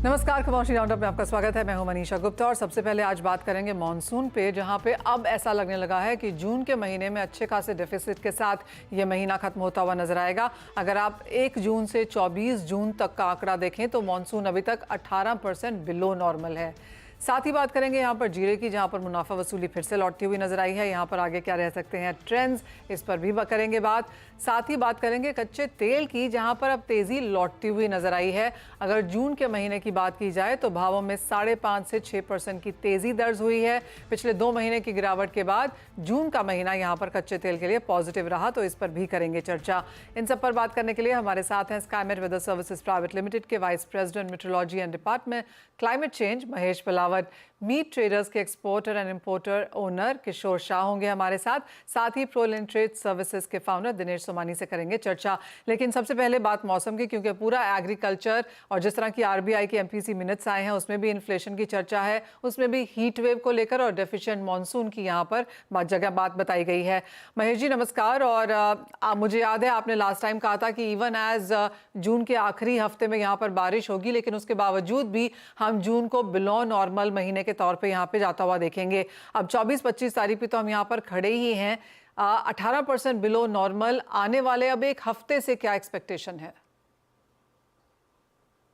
नमस्कार, खामोशी राउंडअप में आपका स्वागत है। मैं हूं मनीषा गुप्ता और सबसे पहले आज बात करेंगे मॉनसून पे, जहां पे अब ऐसा लगने लगा है कि जून के महीने में अच्छे खासे डेफिसिट के साथ ये महीना खत्म होता हुआ नजर आएगा। अगर आप 1 जून से 24 जून तक का आंकड़ा देखें तो मॉनसून अभी तक 18% बिलो नॉर्मल है। साथ ही बात करेंगे यहाँ पर जीरे की, जहाँ पर मुनाफा वसूली फिर से लौटती हुई नजर आई है। यहाँ पर आगे क्या रह सकते हैं ट्रेंड्स, इस पर भी करेंगे बात। साथ ही बात करेंगे कच्चे तेल की, जहाँ पर अब तेजी लौटती हुई नजर आई है। अगर जून के महीने की बात की जाए तो भावों में 5.5 से 6% की तेजी दर्ज हुई है। पिछले 2 महीने की गिरावट के बाद जून का महीना यहाँ पर कच्चे तेल के लिए पॉजिटिव रहा, तो इस पर भी करेंगे चर्चा। इन सब पर बात करने के लिए हमारे साथ हैं Skymet weather services private limited के vice president meteorology and department climate change Mahesh Palawat. Meat traders के exporter and importer owner Kishore Shah होंगे हमारे साथ ही प्रोलिन ट्रेड सर्विसेज के फाउंडर दिनेश सोमानी से करेंगे चर्चा। लेकिन सबसे पहले बात मौसम की, क्योंकि पूरा एग्रीकल्चर और जिस तरह की आरबीआई के एमपीसी मिनट्स आए हैं उसमें भी इन्फ्लेशन की चर्चा है, उसमें भी हीट वेव को लेकर और डेफिशिएंट मानसून की यहाँ पर बात बताई गई है। महेश जी नमस्कार। और मुझे याद है आपने लास्ट टाइम कहा था कि इवन एज जून के आखिरी हफ्ते में यहाँ पर बारिश होगी, लेकिन उसके बावजूद भी हम जून को बिलो नॉर्मल महीने के तौर पे यहाँ पे जाता हुआ देखेंगे। अब 24-25 तारीख पे तो हम यहाँ पर खड़े ही हैं। 18% बिलो नॉर्मल आने वाले अब एक हफ्ते से क्या एक्सपेक्टेशन है?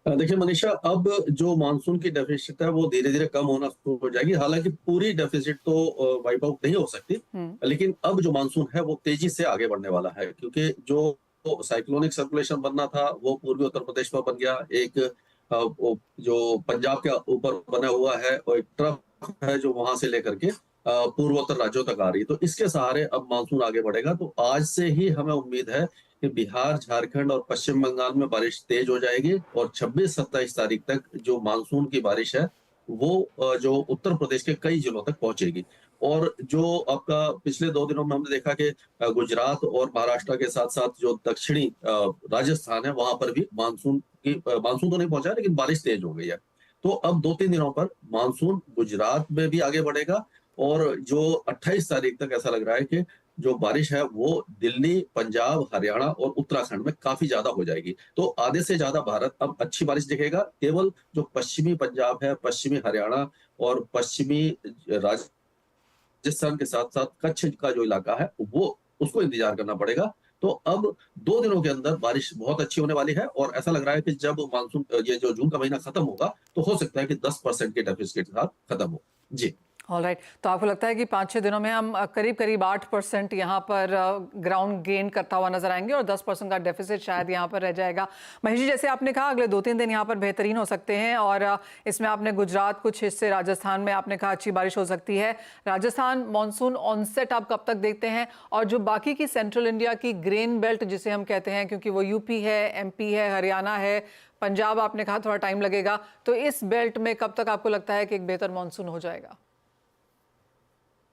देखिए मनीषा, अब जो मानसून की डेफिसिट है वो धीरे धीरे कम होना शुरू हो जाएगी। हालांकि पूरी डेफिसिट तो वाइप आउट नहीं हो सकती, लेकिन अब जो मानसून है वो तेजी से आगे बढ़ने वाला है, क्योंकि जो साइक्लोनिक सर्कुलेशन बनना था वो पूर्वी उत्तर प्रदेश में बन गया। एक जो पंजाब के ऊपर बना हुआ है और एक ट्रफ है जो वहां से लेकर के पूर्वोत्तर राज्यों तक आ रही है। तो इसके सहारे अब मानसून आगे बढ़ेगा। तो आज से ही हमें उम्मीद है कि बिहार, झारखंड और पश्चिम बंगाल में बारिश तेज हो जाएगी और 26-27 तारीख तक जो मानसून की बारिश है वो जो उत्तर प्रदेश के कई जिलों तक पहुंचेगी। और जो आपका पिछले 2 दिनों में हमने देखा कि गुजरात और महाराष्ट्र के साथ साथ जो दक्षिणी राजस्थान है वहां पर भी मानसून तो नहीं पहुंचा, लेकिन बारिश तेज हो गई है। तो अब 2-3 दिनों पर मानसून गुजरात में भी आगे बढ़ेगा और जो 28 तारीख तक ऐसा लग रहा है कि जो बारिश है वो दिल्ली, पंजाब, हरियाणा और उत्तराखंड में काफी ज्यादा हो जाएगी। तो आधे से ज्यादा भारत अब अच्छी बारिश दिखेगा। केवल जो पश्चिमी पंजाब है, पश्चिमी हरियाणा और पश्चिमी राजस्थान के साथ साथ कच्छ का जो इलाका है वो उसको इंतजार करना पड़ेगा। तो अब 2 दिनों के अंदर बारिश बहुत अच्छी होने वाली है और ऐसा लग रहा है कि जब मानसून ये जो जून का महीना खत्म होगा तो हो सकता है कि 10% के डेफिसिट के साथ खत्म हो। जी। ऑलराइट, तो आपको लगता है कि 5-6 दिनों में हम करीब करीब 8% यहाँ पर ग्राउंड गेन करता हुआ नजर आएंगे और 10% का डेफिसिट शायद यहाँ पर रह जाएगा। महेश जी, जैसे आपने कहा अगले 2-3 दिन यहाँ पर बेहतरीन हो सकते हैं और इसमें आपने गुजरात, कुछ हिस्से राजस्थान में आपने कहा अच्छी बारिश हो सकती है। राजस्थान मानसून ऑनसेट आप कब तक देखते हैं? और जो बाकी की सेंट्रल इंडिया की ग्रेन बेल्ट जिसे हम कहते हैं, क्योंकि वो यूपी है, एमपी है, हरियाणा है, पंजाब आपने कहा थोड़ा टाइम लगेगा, तो इस बेल्ट में कब तक आपको लगता है कि एक बेहतर मानसून हो जाएगा?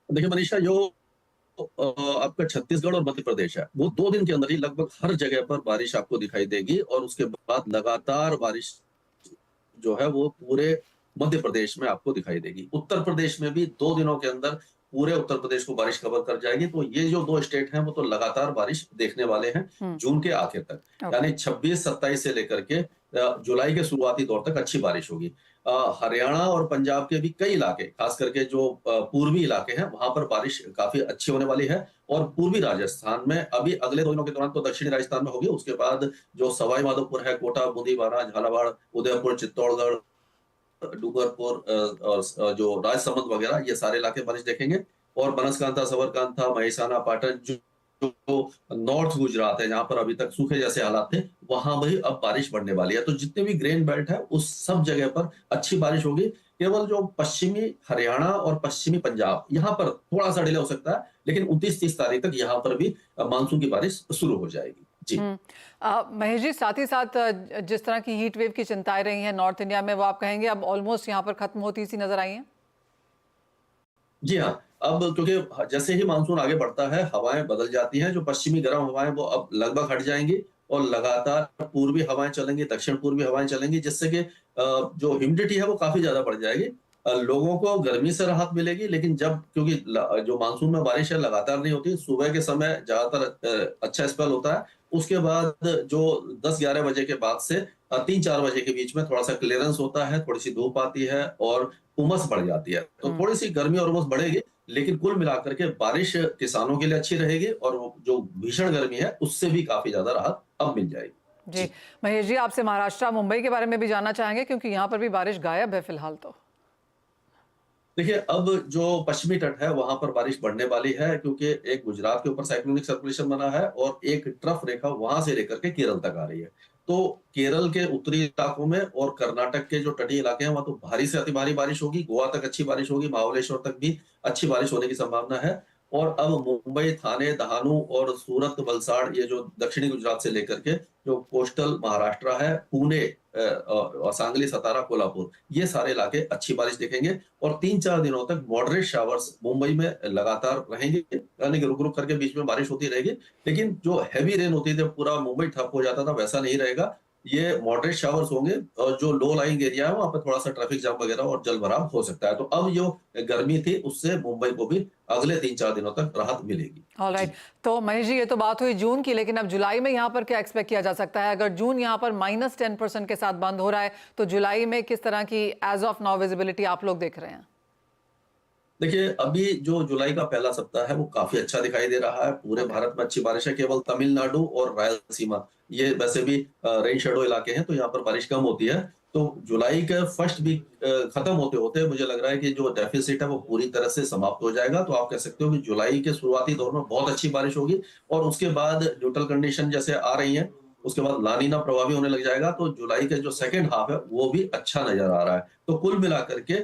देखिए मनीषा, जो आपका छत्तीसगढ़ और मध्य प्रदेश है वो 2 दिन के अंदर ही लगभग हर जगह पर बारिश आपको दिखाई देगी और उसके बाद लगातार बारिश जो है वो पूरे मध्य प्रदेश में आपको दिखाई देगी। उत्तर प्रदेश में भी 2 दिनों के अंदर पूरे उत्तर प्रदेश को बारिश कवर कर जाएगी। तो ये जो 2 स्टेट हैं वो तो लगातार बारिश देखने वाले हैं जून के आखिर तक, यानी 26-27 से लेकर के जुलाई के शुरुआती दौर तक अच्छी बारिश होगी। हरियाणा और पंजाब के भी कई इलाके, खास करके जो पूर्वी इलाके हैं वहां पर बारिश काफी अच्छी होने वाली है। और पूर्वी राजस्थान में अभी अगले 2 दिनों के दौरान तो दक्षिणी राजस्थान में होगी, उसके बाद जो सवाई माधोपुर है, कोटा, बूंदीवारा, झालावाड़, उदयपुर, चित्तौड़गढ़, डूंगरपुर और जो राजसमंद वगैरह ये सारे इलाके बारिश देखेंगे। और बनासकांठा, सबरकांठा, महिसाना, पाटन जो नॉर्थ गुजरात है जहां पर अभी तक सूखे जैसे हालात थे वहां भी अब बारिश बढ़ने वाली है। तो जितने भी ग्रेन बेल्ट है उस सब जगह पर अच्छी बारिश होगी। केवल जो पश्चिमी हरियाणा और पश्चिमी पंजाब यहाँ पर थोड़ा सा डिले हो सकता है, लेकिन 29-30 तारीख तक यहाँ पर भी मानसून की बारिश शुरू हो जाएगी। जी। महेश जी, साथ ही साथ जिस तरह की हीट वेव की चिंताएं रही हैं नॉर्थ इंडिया में, वो आप कहेंगे अब ऑलमोस्ट यहाँ पर खत्म होती सी नजर आई है? जी हाँ, अब क्योंकि जैसे ही मानसून आगे बढ़ता है हवाएं बदल जाती हैं। जो पश्चिमी गर्म हवाएं वो अब लगभग हट जाएंगी और लगातार पूर्वी हवाएं चलेंगी, दक्षिण पूर्वी हवाएं चलेंगी, जिससे कि जो ह्यूमिडिटी है वो काफी ज्यादा बढ़ जाएगी। लोगों को गर्मी से राहत मिलेगी, लेकिन जब क्योंकि जो मानसून में बारिश है लगातार नहीं होती, सुबह के समय ज्यादातर अच्छा स्पेल होता है, उसके बाद जो 10-11 बजे के बाद से 3-4 बजे के बीच में थोड़ा सा क्लियरेंस होता है, थोड़ी सी धूप आती है और उमस बढ़ जाती है। तो हम्म। थोड़ी सी गर्मी और उमस बढ़ेगी, लेकिन कुल मिलाकर के बारिश किसानों के लिए अच्छी रहेगी और वो जो भीषण गर्मी है उससे भी काफी ज्यादा राहत अब मिल जाएगी। जी, जी। महेश जी आपसे महाराष्ट्र मुंबई के बारे में भी जानना चाहेंगे क्योंकि यहाँ पर भी बारिश गायब है फिलहाल तो। देखिए, अब जो पश्चिमी तट है वहां पर बारिश बढ़ने वाली है, क्योंकि एक गुजरात के ऊपर साइक्लोनिक सर्कुलेशन बना है और एक ट्रफ रेखा वहां से लेकर के केरल तक आ रही है। तो केरल के उत्तरी इलाकों में और कर्नाटक के जो तटीय इलाके हैं वहां तो भारी से अति भारी बारिश होगी, गोवा तक अच्छी बारिश होगी, महाबलेश्वर तक भी अच्छी बारिश होने की संभावना है। और अब मुंबई, थाने, दहानू और सूरत, वलसाड़, ये जो दक्षिणी गुजरात से लेकर के जो कोस्टल महाराष्ट्र है, पुणे और सांगली, सतारा, कोल्हापुर, ये सारे इलाके अच्छी बारिश दिखेंगे और 3-4 दिनों तक मॉडरेट शावर्स मुंबई में लगातार रहेंगे, यानी कि रुक-रुक करके बीच में बारिश होती रहेगी। लेकिन जो हेवी रेन होती थी, पूरा मुंबई ठप हो जाता था, वैसा नहीं रहेगा। ये मॉडरेट शावर्स होंगे और जो लो लाइंग एरिया है वहां पर थोड़ा सा ट्रैफिक जाम वगैरह और जल भराव हो सकता है। तो अब जो गर्मी थी उससे मुंबई को भी अगले 3-4 दिनों तक राहत मिलेगी। ऑलराइट, जी। तो महेश जी ये तो बात हुई जून की, लेकिन अब जुलाई में यहाँ पर क्या एक्सपेक्ट किया जा सकता है? अगर जून यहाँ पर -10% के साथ बंद हो रहा है तो जुलाई में किस तरह की एज ऑफ नाउ विजिबिलिटी आप लोग देख रहे हैं? देखिए, अभी जो जुलाई का पहला सप्ताह है वो काफी अच्छा दिखाई दे रहा है। पूरे ओके। भारत में अच्छी बारिश है, केवल तमिलनाडु और रायलसीमा, ये वैसे भी रेन शेडो इलाके हैं, तो यहाँ पर बारिश कम होती है। तो जुलाई का फर्स्ट वीक खत्म होते होते मुझे लग रहा है कि जो डेफिसिट है वो पूरी तरह से समाप्त हो जाएगा। तो आप कह सकते हो कि जुलाई के शुरुआती दौर में बहुत अच्छी बारिश होगी और उसके बाद न्यूट्रल कंडीशन जैसे आ रही है, उसके बाद लानीना प्रभावी होने लग जाएगा। तो जुलाई का जो सेकंड हाफ है वो भी अच्छा नजर आ रहा है। तो कुल मिलाकर के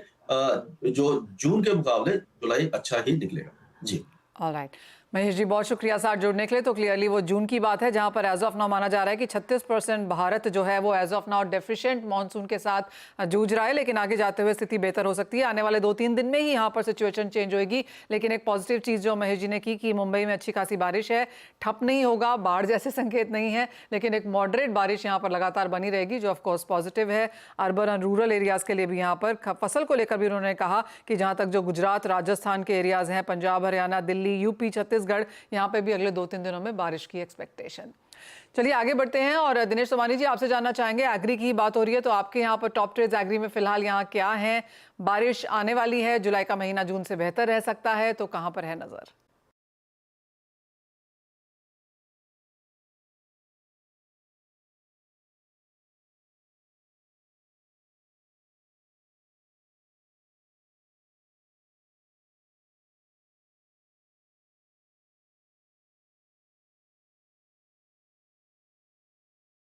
जो जून के मुकाबले जुलाई अच्छा ही निकलेगा। जी। ऑलराइट, महेश जी बहुत शुक्रिया साथ जुड़ने के लिए। तो क्लियरली वो जून की बात है जहां पर एज ऑफ नाउ माना जा रहा है कि 36% भारत जो है वो as of now deficient monsoon के साथ जूझ रहा है, लेकिन आगे जाते हुए स्थिति बेहतर हो सकती है। आने वाले 2-3 दिन में ही यहाँ पर सिचुएशन चेंज होगी। लेकिन एक पॉजिटिव चीज़ जो महेश जी ने की कि मुंबई में अच्छी खासी बारिश है, ठप नहीं होगा, बाढ़ जैसे संकेत नहीं है, लेकिन एक मॉडरेट बारिश यहाँ पर लगातार बनी रहेगी जो ऑफकोर्स पॉजिटिव है। अर्बन और रूरल एरियाज़ के लिए भी यहाँ पर फसल को लेकर भी उन्होंने कहा कि जहाँ तक जो गुजरात, राजस्थान के एरियाज़ हैं, पंजाब, हरियाणा, दिल्ली, यूपी, छत्तीसगढ़, यहाँ पे भी अगले 2-3 दिनों में बारिश की एक्सपेक्टेशन। चलिए आगे बढ़ते हैं और दिनेश सोमानी जी आपसे जानना चाहेंगे, एग्री की बात हो रही है तो आपके यहाँ पर टॉप ट्रेड्स एग्री में फिलहाल यहाँ क्या है? बारिश आने वाली है, जुलाई का महीना जून से बेहतर रह सकता है, तो कहाँ पर है नजर?